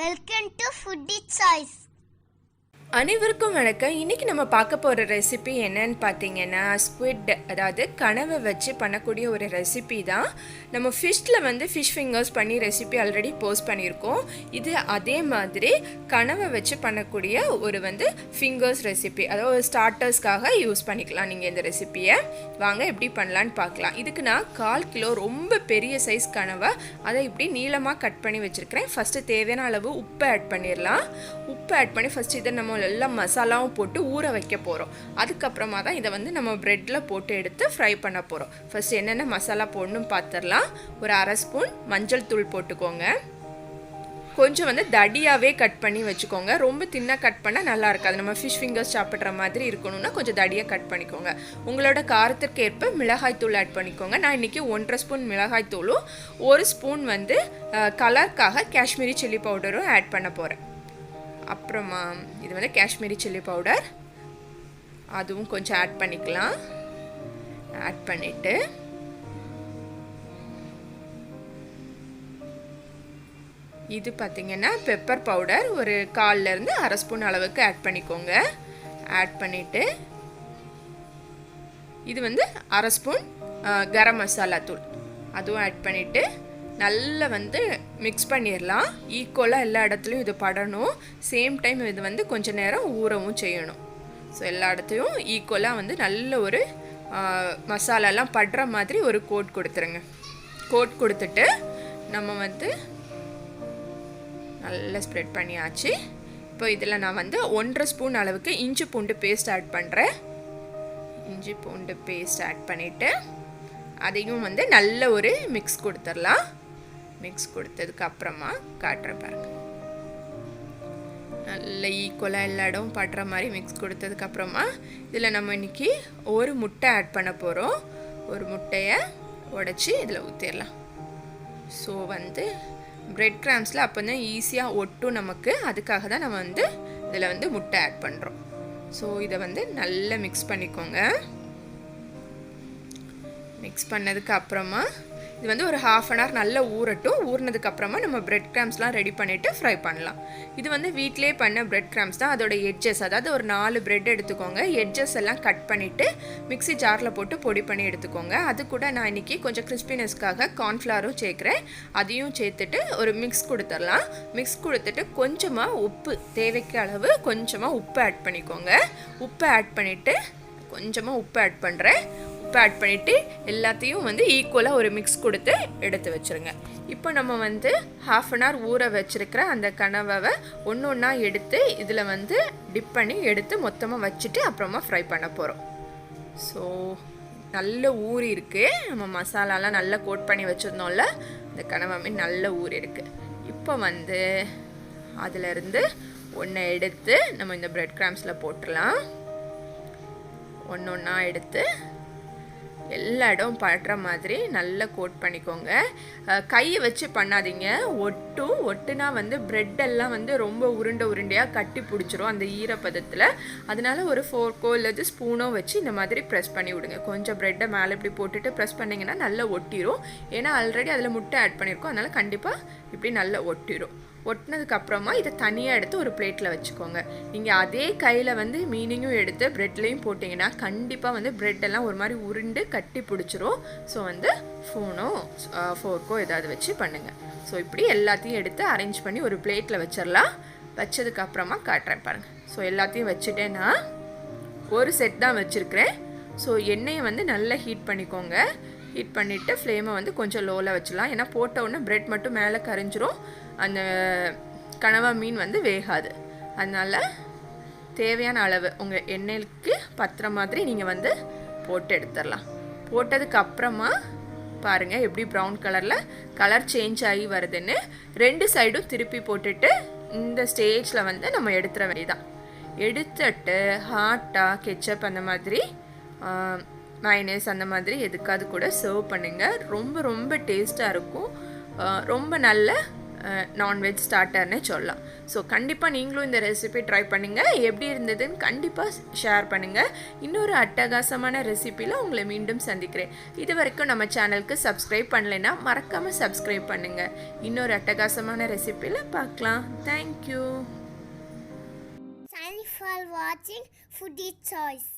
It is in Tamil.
Welcome to foodie choice. அனைவருக்கும் வணக்கம். இன்றைக்கி நம்ம பார்க்க போகிற ரெசிபி என்னன்னு பார்த்தீங்கன்னா ஸ்குவிட், அதாவது கனவை வச்சு பண்ணக்கூடிய ஒரு ரெசிபி தான். நம்ம ஃபிஷ்ஷில் ஃபிஷ் ஃபிங்கர்ஸ் பண்ணி ரெசிபி ஆல்ரெடி போஸ்ட் பண்ணியிருக்கோம். இது அதே மாதிரி கனவை வச்சு பண்ணக்கூடிய ஒரு ஃபிங்கர்ஸ் ரெசிபி, அதாவது ஸ்டார்டர்ஸ்க்காக யூஸ் பண்ணிக்கலாம் நீங்கள் இந்த ரெசிப்பியை. வாங்க எப்படி பண்ணலான்னு பார்க்கலாம். இதுக்கு நான் 1/4 கிலோ ரொம்ப பெரிய சைஸ் கனவை அதை இப்படி நீளமாக கட் பண்ணி வச்சுருக்கிறேன். ஃபஸ்ட்டு தேவையான அளவு உப்பு ஆட் பண்ணிடலாம். உப்பு ஆட் பண்ணி ஃபஸ்ட்டு இதை நம்ம எல்லாம் மசாலாவும் போட்டு ஊற வைக்க போகிறோம். அதுக்கப்புறமா தான் இதை நம்ம ப்ரெட்டில் போட்டு எடுத்து ஃப்ரை பண்ண போகிறோம். ஃபஸ்ட்டு என்னென்ன மசாலா போடணும்னு பார்த்துடலாம். ஒரு 1/2 ஸ்பூன் மஞ்சள் தூள் போட்டுக்கோங்க. கொஞ்சம் தடியாகவே கட் பண்ணி வச்சுக்கோங்க. ரொம்ப தின்னாக கட் பண்ணால் நல்லா இருக்காது. நம்ம ஃபிஷ் ஃபிங்கர்ஸ் சாப்பிட்ற மாதிரி இருக்கணும்னா கொஞ்சம் தடியாக கட் பண்ணிக்கோங்க. உங்களோட காரத்திற்கு ஏற்ப மிளகாய் தூள் ஆட் பண்ணிக்கோங்க. நான் இன்றைக்கி 1.5 ஸ்பூன் மிளகாய் தூளும் 1 ஸ்பூன் கலருக்காக காஷ்மீரி சில்லி பவுடரும் ஆட் பண்ண போகிறேன். அப்புறமா இது காஷ்மீரி சில்லி பவுடர் அதுவும் கொஞ்சம் ஆட் பண்ணிக்கலாம். ஆட் பண்ணிவிட்டு இது பார்த்திங்கன்னா பெப்பர் பவுடர் ஒரு 1/4லேருந்து 1/2 ஸ்பூன் அளவுக்கு ஆட் பண்ணிக்கோங்க. ஆட் பண்ணிவிட்டு இது 1/2 ஸ்பூன் கரம் மசாலா தூள் அதுவும் ஆட் பண்ணிவிட்டு நல்லா மிக்ஸ் பண்ணிடலாம். ஈக்குவலாக எல்லா இடத்துலையும் இது படணும். சேம் டைம் இது கொஞ்சம் நேரம் ஊறவும் செய்யணும். ஸோ எல்லா இடத்துலையும் ஈக்குவலாக நல்ல ஒரு மசாலாலாம் படுற மாதிரி ஒரு கோட் கொடுத்துருங்க. கோட் கொடுத்துட்டு நம்ம நல்லா ஸ்ப்ரெட் பண்ணியாச்சு. இப்போ இதில் நான் 1.5 ஸ்பூன் அளவுக்கு இஞ்சி பூண்டு பேஸ்ட் ஆட் பண்ணுறேன். இஞ்சி பூண்டு பேஸ்ட் ஆட் பண்ணிவிட்டு அதையும் நல்ல ஒரு மிக்ஸ் கொடுத்துடலாம். மிக்ஸ் கொடுத்ததுக்கு அப்புறமா காட்டுறேன் பாருங்க. நல்ல ஈக்குவலாக எல்லா இடமும் படுற மாதிரி மிக்ஸ் கொடுத்ததுக்கப்புறமா இதில் நம்ம இன்றைக்கி ஒரு முட்டை ஆட் பண்ண போகிறோம். ஒரு முட்டையை உடச்சி இதில் ஊற்றிடலாம். ஸோ பிரெட் கிராம்ஸில் அப்போ தான் ஈஸியாக ஒட்டும் நமக்கு. அதுக்காக தான் நம்ம இதில் முட்டை ஆட் பண்ணுறோம். ஸோ இதை நல்லா மிக்ஸ் பண்ணிக்கோங்க. மிக்ஸ் பண்ணதுக்கு அப்புறமா இது ஒரு 1/2 அன் ஹவர் நல்லா ஊறட்டும். ஊறினதுக்கப்புறமா நம்ம பிரெட் கிராம்ஸ்லாம் ரெடி பண்ணிவிட்டு ஃப்ரை பண்ணலாம். இது வீட்டிலே பண்ண பிரெட் கிராம்ஸ் தான். அதோட எட்ஜஸ், அதாவது ஒரு 4 பிரெட் எடுத்துக்கோங்க. எட்ஜஸ் எல்லாம் கட் பண்ணிவிட்டு மிக்ஸி ஜாரில் போட்டு பொடி பண்ணி எடுத்துக்கோங்க. அது கூட நான் இன்றைக்கி கொஞ்சம் கிறிஸ்பினஸ்க்காக கார்ன்ஃப்ளவரும் சேர்க்குறேன். அதையும் சேர்த்துட்டு ஒரு மிக்ஸ் கொடுத்துடலாம். மிக்ஸ் கொடுத்துட்டு கொஞ்சமாக உப்பு, தேவைக்கு அளவு கொஞ்சமாக உப்பு ஆட் பண்ணிக்கோங்க. உப்பு ஆட் பண்ணிவிட்டு கொஞ்சமாக உப்பு ஆட் பண்ணுறேன். ஆட் பண்ணிவிட்டு எல்லாத்தையும் ஈக்குவலாக ஒரு மிக்ஸ் கொடுத்து எடுத்து வச்சுருங்க. இப்போ நம்ம 1/2 அன் ஹவர் ஊற வச்சுருக்கிற அந்த கனவை ஒன்று ஒன்றா எடுத்து இதில் டிப் பண்ணி எடுத்து மொத்தமாக வச்சுட்டு அப்புறமா ஃப்ரை பண்ண போகிறோம். ஸோ நல்ல ஊறி இருக்குது. நம்ம மசாலாலாம் நல்லா கோட் பண்ணி வச்சுருந்தோம்ல, இந்த கனவை நல்ல ஊறி இருக்குது. இப்போ அதிலிருந்து ஒன்றை எடுத்து நம்ம இந்த பிரெட் கிராம்ஸில் போட்டுடலாம். ஒன்று ஒன்றா எடுத்து எல்லா இடம் படுற மாதிரி நல்லா கோட் பண்ணிக்கோங்க. கையை வச்சு பண்ணாதீங்க, ஒட்டுனா ப்ரெட்டெல்லாம் ரொம்ப உருண்டையாக கட்டி பிடிச்சிரும் அந்த ஈரப்பதத்தில். அதனால ஒரு ஃபோர்க்கோ இல்லை ஸ்பூனோ வச்சு இந்த மாதிரி ப்ரெஸ் பண்ணி விடுங்க. கொஞ்சம் ப்ரெட்டை மேலே இப்படி போட்டுட்டு ப்ரெஸ் பண்ணிங்கன்னா நல்லா ஒட்டிடும். ஏன்னா ஆல்ரெடி அதில் முட்டை ஆட் பண்ணியிருக்கோம். அதனால் கண்டிப்பாக இப்படி நல்லா ஒட்டிடும். ஒட்டினதுக்கப்புறமா இதை தனியாக எடுத்து ஒரு பிளேட்டில் வச்சுக்கோங்க. நீங்கள் அதே கையில் மீனிங்கும் எடுத்து ப்ரெட்லேயும் போட்டிங்கன்னா கண்டிப்பாக ப்ரெட்டெல்லாம் ஒரு மாதிரி உருண்டு கட்டி பிடிச்சிரும். ஸோ ஃபோனோ ஃபோர்க்கோ ஏதாவது வச்சு பண்ணுங்கள். ஸோ இப்படி எல்லாத்தையும் எடுத்து அரேஞ்ச் பண்ணி ஒரு பிளேட்டில் வச்சிடலாம். வச்சதுக்கப்புறமா காட்டுறேன் பாருங்கள். ஸோ எல்லாத்தையும் வச்சுட்டேன்னா ஒரு செட் தான் வச்சுருக்கிறேன். ஸோ எண்ணெயை நல்லா ஹீட் பண்ணிக்கோங்க. ஹீட் பண்ணிவிட்டு ஃப்ளேமை கொஞ்சம் லோவில் வச்சிடலாம். ஏன்னா போட்ட உடனே ப்ரெட் மட்டும் மேலே கரைஞ்சிரும், அந்த கனவா மீன் வேகாது. அதனால் தேவையான அளவு உங்கள் எண்ணெய்க்கு பத்துற மாதிரி நீங்கள் போட்டு எடுத்துடலாம். போட்டதுக்கு அப்புறமா பாருங்கள் எப்படி ப்ரௌன் கலர் சேஞ்ச் ஆகி வருதுன்னு. 2 சைடும் திருப்பி போட்டுட்டு இந்த ஸ்டேஜில் நம்ம எடுத்துட வேண்டியதான். எடுத்துட்டு ஹாட்டாக கெச்சப் அந்த மாதிரி மைனஸ் அந்த மாதிரி எதுக்காவது கூட சர்வ் பண்ணுங்கள். ரொம்ப ரொம்ப டேஸ்ட்டாக இருக்கும். ரொம்ப நல்ல நான்வெஜ் ஸ்டார்டர்னே சொல்லலாம். ஸோ கண்டிப்பாக நீங்களும் இந்த ரெசிபி ட்ரை பண்ணுங்கள். எப்படி இருந்ததுன்னு கண்டிப்பாக ஷேர் பண்ணுங்கள். இன்னொரு அட்டகாசமான ரெசிபியில் உங்களை மீண்டும் சந்திக்கிறேன். இது வரைக்கும் நம்ம சேனலுக்கு சப்ஸ்கிரைப் பண்ணலைன்னா மறக்காமல் சப்ஸ்கிரைப் பண்ணுங்கள். இன்னொரு அட்டகாசமான ரெசிபியில் பார்க்கலாம். Thank you. Thanks for watching Foodie Choice.